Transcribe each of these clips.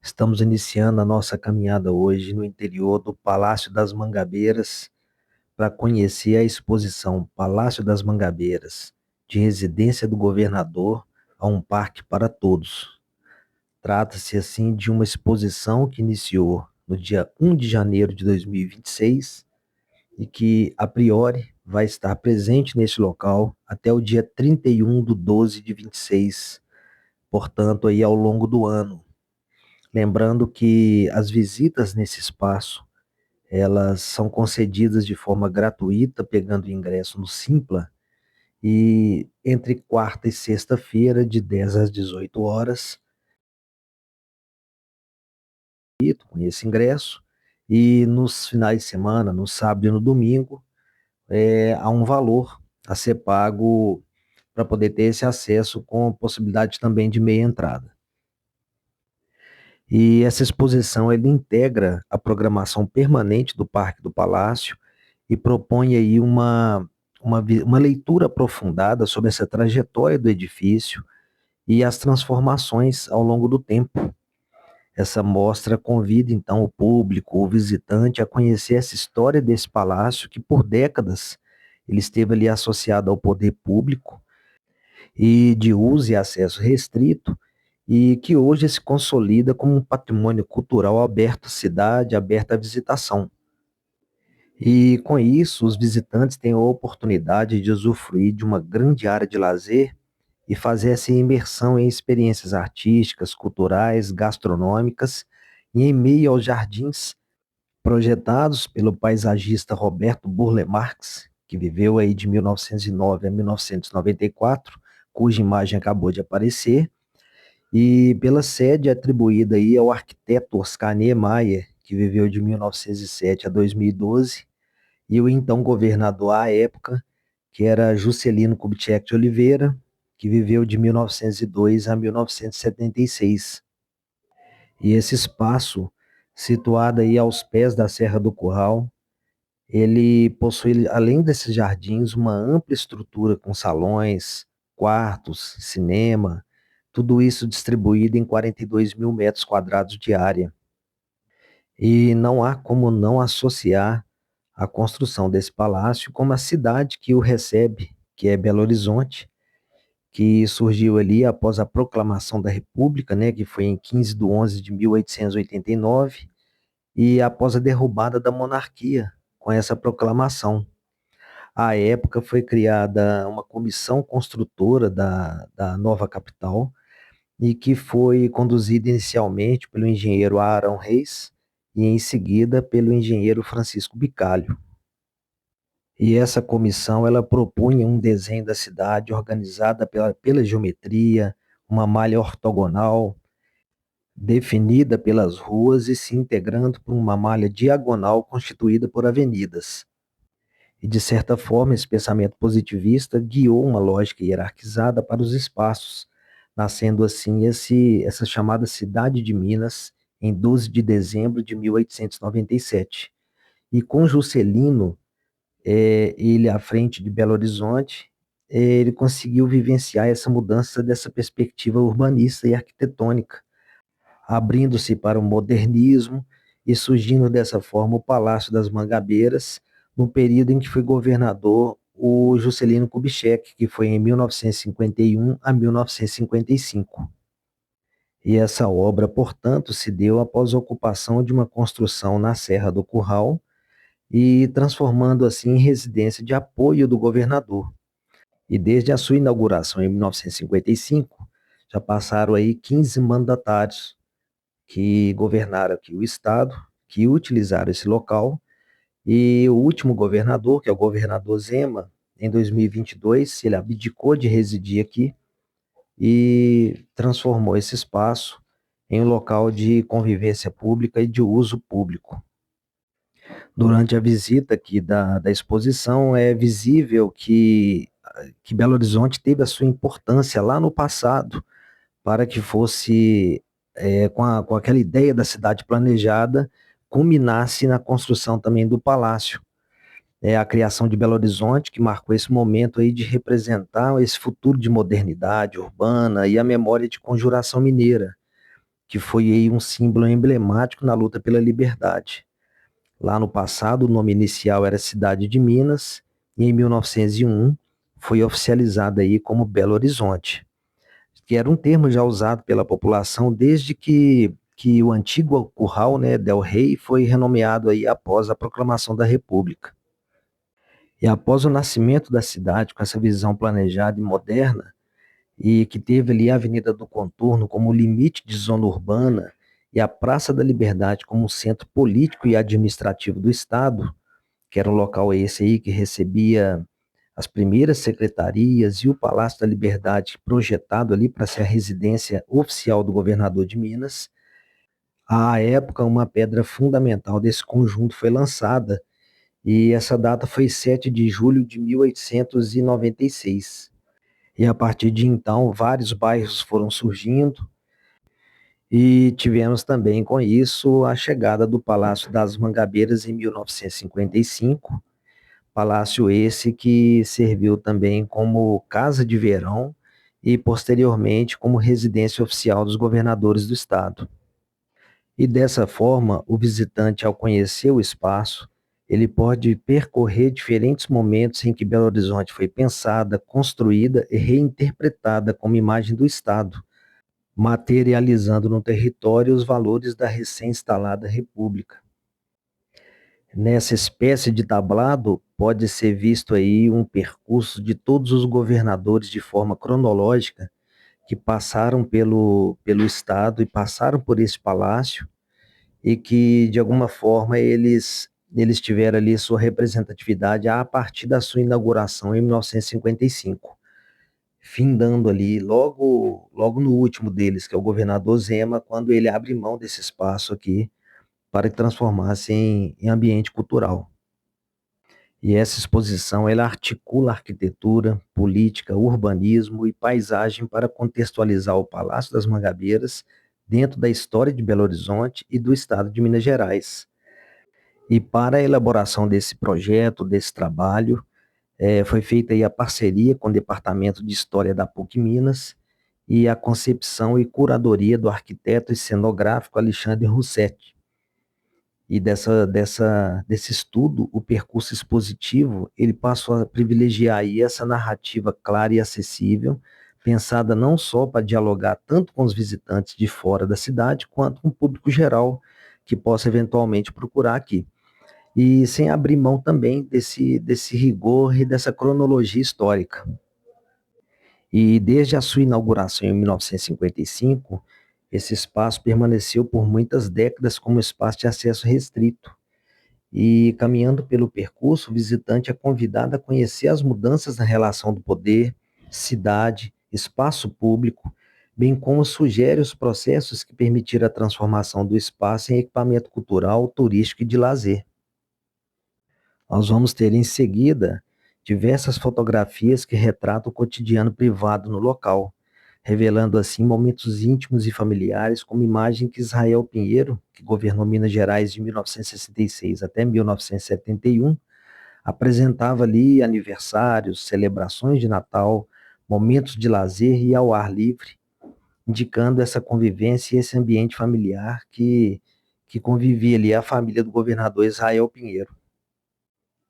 Estamos iniciando a nossa caminhada hoje no interior do Palácio das Mangabeiras para conhecer a exposição Palácio das Mangabeiras, de residência do governador a um parque para todos. Trata-se, assim, de uma exposição que iniciou no dia 1 de janeiro de 2026 e que, a priori, vai estar presente neste local até o dia 31 de 12 de 26, portanto, aí ao longo do ano. Lembrando que as visitas nesse espaço, elas são concedidas de forma gratuita, pegando o ingresso no Simpla, e entre quarta e sexta-feira, de 10 às 18 horas, com esse ingresso, e nos finais de semana, no sábado e no domingo, há um valor a ser pago para poder ter esse acesso, com possibilidade também de meia entrada. E essa exposição ele integra a programação permanente do Parque do Palácio e propõe aí uma leitura aprofundada sobre essa trajetória do edifício e as transformações ao longo do tempo. Essa mostra convida então o público, o visitante, a conhecer essa história desse palácio que por décadas ele esteve ali associado ao poder público e de uso e acesso restrito, e que hoje se consolida como um patrimônio cultural aberto à cidade, aberto à visitação. E com isso, os visitantes têm a oportunidade de usufruir de uma grande área de lazer e fazer essa imersão em experiências artísticas, culturais, gastronômicas, e em meio aos jardins projetados pelo paisagista Roberto Burle Marx, que viveu aí de 1909 a 1994, cuja imagem acabou de aparecer, e pela sede atribuída aí ao arquiteto Oscar Niemeyer, que viveu de 1907 a 2012, e o então governador à época, que era Juscelino Kubitschek de Oliveira, que viveu de 1902 a 1976. E esse espaço, situado aí aos pés da Serra do Curral, ele possui, além desses jardins, uma ampla estrutura com salões, quartos, cinema, tudo isso distribuído em 42 mil metros quadrados de área. E não há como não associar a construção desse palácio com a cidade que o recebe, que é Belo Horizonte, que surgiu ali após a proclamação da República, né, que foi em 15 de 11 de 1889, e após a derrubada da monarquia, com essa proclamação. À época foi criada uma comissão construtora da nova capital, e que foi conduzida inicialmente pelo engenheiro Arão Reis e em seguida pelo engenheiro Francisco Bicalho. E essa comissão ela propunha um desenho da cidade organizada pela geometria, uma malha ortogonal definida pelas ruas e se integrando por uma malha diagonal constituída por avenidas. E, de certa forma, esse pensamento positivista guiou uma lógica hierarquizada para os espaços, nascendo assim essa chamada Cidade de Minas, em 12 de dezembro de 1897. E com Juscelino, ele à frente de Belo Horizonte, ele conseguiu vivenciar essa mudança dessa perspectiva urbanista e arquitetônica, abrindo-se para o modernismo e surgindo dessa forma o Palácio das Mangabeiras, no período em que foi governador o Juscelino Kubitschek, que foi em 1951 a 1955. E essa obra, portanto, se deu após a ocupação de uma construção na Serra do Curral e transformando assim em residência de apoio do governador. E desde a sua inauguração em 1955, já passaram aí 15 mandatários que governaram aqui o estado, que utilizaram esse local, e o último governador, que é o governador Zema, em 2022, ele abdicou de residir aqui e transformou esse espaço em um local de convivência pública e de uso público. Durante a visita aqui da exposição, é visível que Belo Horizonte teve a sua importância lá no passado, para que fosse, com aquela ideia da cidade planejada, culminasse na construção também do palácio. A criação de Belo Horizonte, que marcou esse momento aí de representar esse futuro de modernidade urbana e a memória de Conjuração Mineira, que foi aí um símbolo emblemático na luta pela liberdade. Lá no passado, o nome inicial era Cidade de Minas, e em 1901 foi oficializada aí como Belo Horizonte, que era um termo já usado pela população desde que o antigo curral, né, Del Rey, foi renomeado aí após a proclamação da República. E após o nascimento da cidade, com essa visão planejada e moderna, e que teve ali a Avenida do Contorno como limite de zona urbana e a Praça da Liberdade como centro político e administrativo do Estado, que era um local esse aí que recebia as primeiras secretarias e o Palácio da Liberdade projetado ali para ser a residência oficial do governador de Minas. À época, uma pedra fundamental desse conjunto foi lançada, e essa data foi 7 de julho de 1896. E a partir de então, vários bairros foram surgindo, e tivemos também com isso a chegada do Palácio das Mangabeiras em 1955, palácio esse que serviu também como casa de verão e posteriormente como residência oficial dos governadores do estado. E dessa forma, o visitante, ao conhecer o espaço, ele pode percorrer diferentes momentos em que Belo Horizonte foi pensada, construída e reinterpretada como imagem do estado, materializando no território os valores da recém-instalada república. Nessa espécie de tablado, pode ser visto aí um percurso de todos os governadores de forma cronológica que passaram pelo estado e passaram por esse palácio e que, de alguma forma, eles tiveram ali sua representatividade a partir da sua inauguração em 1955, findando ali logo no último deles, que é o governador Zema, quando ele abre mão desse espaço aqui para que transformasse em ambiente cultural. E essa exposição ela articula arquitetura, política, urbanismo e paisagem para contextualizar o Palácio das Mangabeiras dentro da história de Belo Horizonte e do estado de Minas Gerais. E para a elaboração desse projeto, desse trabalho, foi feita aí a parceria com o Departamento de História da PUC Minas e a concepção e curadoria do arquiteto e cenográfico Alexandre Russetti. E desse estudo, o percurso expositivo, ele passou a privilegiar aí essa narrativa clara e acessível, pensada não só para dialogar tanto com os visitantes de fora da cidade, quanto com o público geral que possa eventualmente procurar aqui. E sem abrir mão também desse rigor e dessa cronologia histórica. E desde a sua inauguração em 1955, esse espaço permaneceu por muitas décadas como espaço de acesso restrito. E caminhando pelo percurso, o visitante é convidado a conhecer as mudanças na relação do poder, cidade, espaço público, bem como sugere os processos que permitiram a transformação do espaço em equipamento cultural, turístico e de lazer. Nós vamos ter em seguida diversas fotografias que retratam o cotidiano privado no local, revelando assim momentos íntimos e familiares, como imagem que Israel Pinheiro, que governou Minas Gerais de 1966 até 1971, apresentava ali aniversários, celebrações de Natal, momentos de lazer e ao ar livre, indicando essa convivência e esse ambiente familiar que convivia ali a família do governador Israel Pinheiro.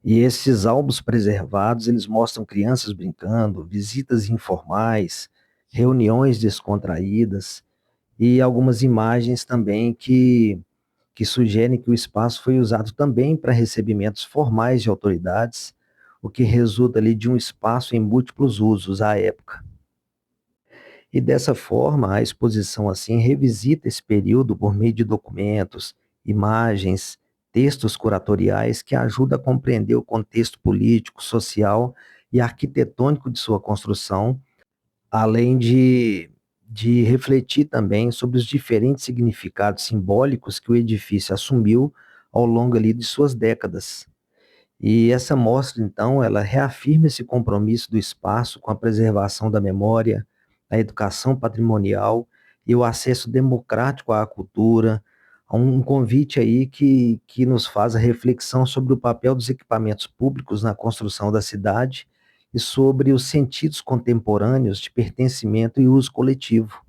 E esses álbuns preservados, eles mostram crianças brincando, visitas informais, reuniões descontraídas e algumas imagens também que sugerem que o espaço foi usado também para recebimentos formais de autoridades, o que resulta ali de um espaço em múltiplos usos à época. E dessa forma, a exposição assim revisita esse período por meio de documentos, imagens, textos curatoriais que ajudam a compreender o contexto político, social e arquitetônico de sua construção, além de refletir também sobre os diferentes significados simbólicos que o edifício assumiu ao longo ali de suas décadas. E essa mostra, então, ela reafirma esse compromisso do espaço com a preservação da memória, a educação patrimonial e o acesso democrático à cultura, um convite aí que nos faz a reflexão sobre o papel dos equipamentos públicos na construção da cidade e sobre os sentidos contemporâneos de pertencimento e uso coletivo.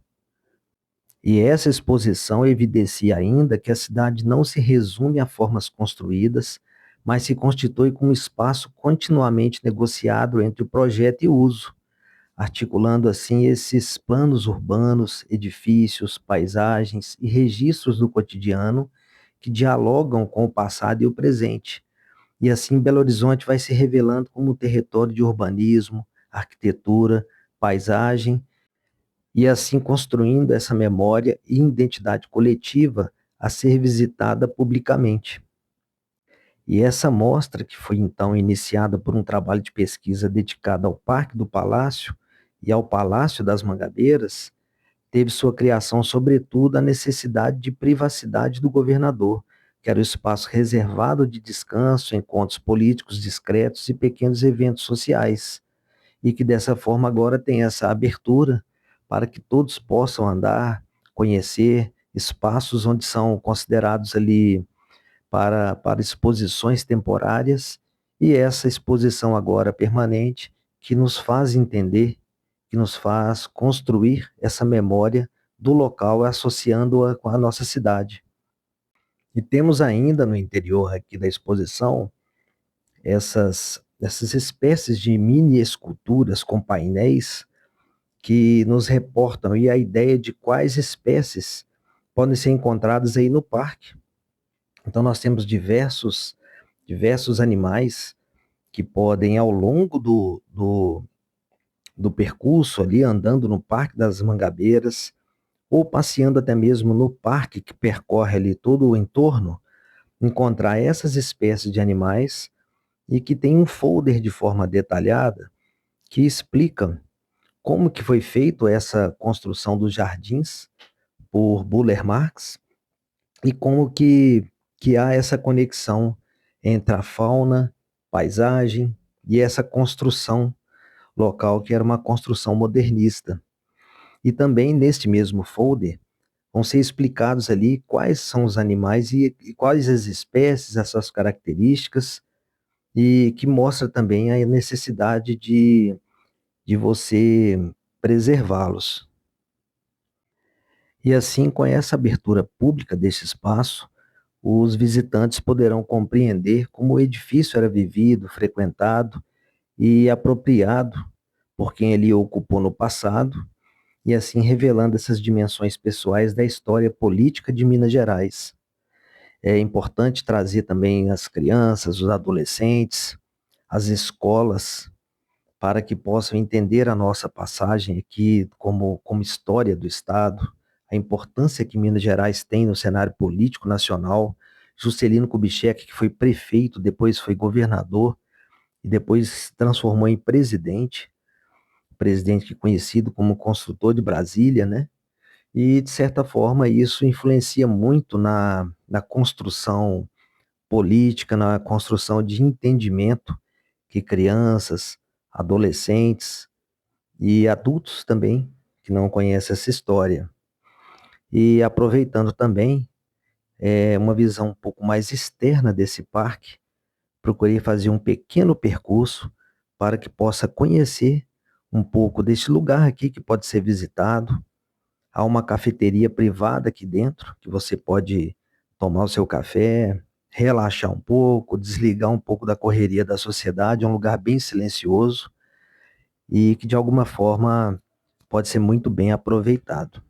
E essa exposição evidencia ainda que a cidade não se resume a formas construídas, mas se constitui como um espaço continuamente negociado entre o projeto e o uso, articulando assim esses planos urbanos, edifícios, paisagens e registros do cotidiano que dialogam com o passado e o presente. E assim Belo Horizonte vai se revelando como um território de urbanismo, arquitetura, paisagem, e assim construindo essa memória e identidade coletiva a ser visitada publicamente. E essa mostra, que foi então iniciada por um trabalho de pesquisa dedicado ao Parque do Palácio e ao Palácio das Mangabeiras, teve sua criação, sobretudo, a necessidade de privacidade do governador, que era o espaço reservado de descanso, encontros políticos discretos e pequenos eventos sociais, e que dessa forma agora tem essa abertura para que todos possam andar, conhecer espaços onde são considerados ali para exposições temporárias, e essa exposição agora permanente que nos faz entender, que nos faz construir essa memória do local, associando-a com a nossa cidade. E temos ainda no interior aqui da exposição essas espécies de mini esculturas com painéis que nos reportam e a ideia de quais espécies podem ser encontradas aí no parque. Então nós temos diversos animais que podem, ao longo do percurso ali, andando no Parque das Mangabeiras, ou passeando até mesmo no parque que percorre ali todo o entorno, encontrar essas espécies de animais e que tem um folder de forma detalhada que explica como que foi feito essa construção dos jardins por Buller Marx e como que há essa conexão entre a fauna, paisagem e essa construção local, que era uma construção modernista. E também neste mesmo folder vão ser explicados ali quais são os animais e quais as espécies, as suas características, e que mostra também a necessidade de você preservá-los. E assim, com essa abertura pública desse espaço, os visitantes poderão compreender como o edifício era vivido, frequentado e apropriado por quem ele ocupou no passado, e assim revelando essas dimensões pessoais da história política de Minas Gerais. É importante trazer também as crianças, os adolescentes, as escolas, para que possam entender a nossa passagem aqui como história do Estado, a importância que Minas Gerais tem no cenário político nacional. Juscelino Kubitschek, que foi prefeito, depois foi governador e depois se transformou em presidente que é conhecido como construtor de Brasília, né? E, de certa forma, isso influencia muito na construção política, na construção de entendimento que crianças, adolescentes e adultos também que não conhecem essa história. E aproveitando também uma visão um pouco mais externa desse parque, procurei fazer um pequeno percurso para que possa conhecer um pouco deste lugar aqui que pode ser visitado. Há uma cafeteria privada aqui dentro, que você pode tomar o seu café, relaxar um pouco, desligar um pouco da correria da sociedade. É um lugar bem silencioso e que, de alguma forma, pode ser muito bem aproveitado.